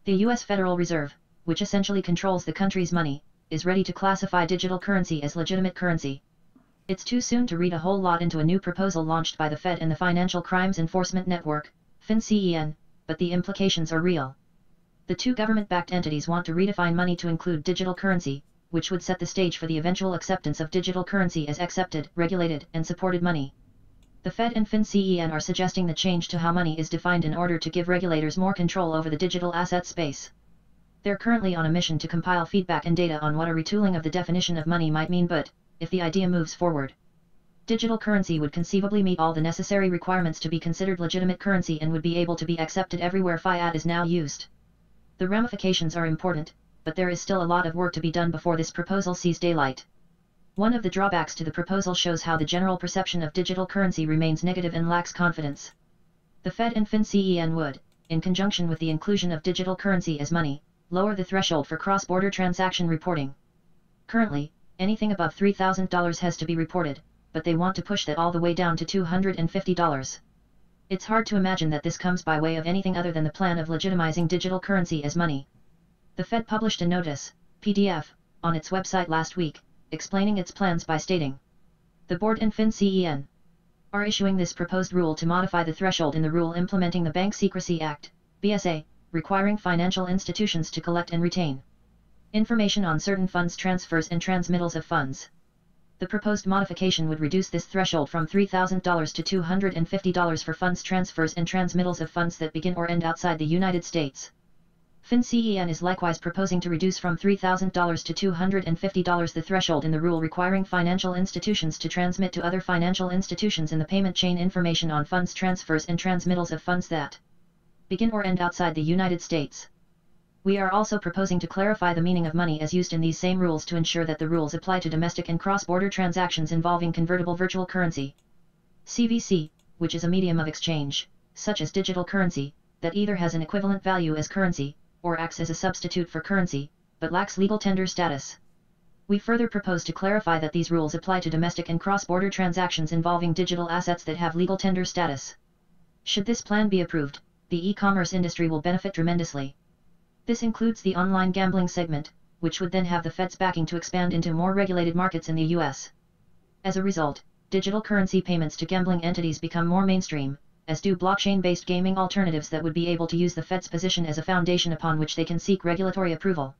The U.S. Federal Reserve, which essentially controls the country's money, is ready to classify digital currency as legitimate currency. It's too soon to read a whole lot into a new proposal launched by the Fed and the Financial Crimes Enforcement Network, FinCEN, but the implications are real. The two government-backed entities want to redefine money to include digital currency, which would set the stage for the eventual acceptance of digital currency as accepted, regulated, and supported money. The Fed and FinCEN are suggesting the change to how money is defined in order to give regulators more control over the digital asset space. They're currently on a mission to compile feedback and data on what a retooling of the definition of money might mean, but, if the idea moves forward, digital currency would conceivably meet all the necessary requirements to be considered legitimate currency and would be able to be accepted everywhere fiat is now used. The ramifications are important, but there is still a lot of work to be done before this proposal sees daylight. One of the drawbacks to the proposal shows how the general perception of digital currency remains negative and lacks confidence. The Fed and FinCEN would, in conjunction with the inclusion of digital currency as money, lower the threshold for cross-border transaction reporting. Currently, anything above $3,000 has to be reported, but they want to push that all the way down to $250. It's hard to imagine that this comes by way of anything other than the plan of legitimizing digital currency as money. The Fed published a notice, PDF, on its website last week, explaining its plans by stating, "The board and FinCEN are issuing this proposed rule to modify the threshold in the rule implementing the Bank Secrecy Act, BSA, requiring financial institutions to collect and retain information on certain funds transfers and transmittals of funds." The proposed modification would reduce this threshold from $3,000 to $250 for funds transfers and transmittals of funds that begin or end outside the United States. FinCEN is likewise proposing to reduce from $3,000 to $250 the threshold in the rule requiring financial institutions to transmit to other financial institutions in the payment chain information on funds transfers and transmittals of funds that begin or end outside the United States. We are also proposing to clarify the meaning of money as used in these same rules to ensure that the rules apply to domestic and cross-border transactions involving convertible virtual currency, CVC, which is a medium of exchange, such as digital currency, that either has an equivalent value as currency, or acts as a substitute for currency, but lacks legal tender status. We further propose to clarify that these rules apply to domestic and cross-border transactions involving digital assets that have legal tender status. Should this plan be approved, the e-commerce industry will benefit tremendously. This includes the online gambling segment, which would then have the Fed's backing to expand into more regulated markets in the US. As a result, digital currency payments to gambling entities become more mainstream, as do blockchain-based gaming alternatives that would be able to use the Fed's position as a foundation upon which they can seek regulatory approval.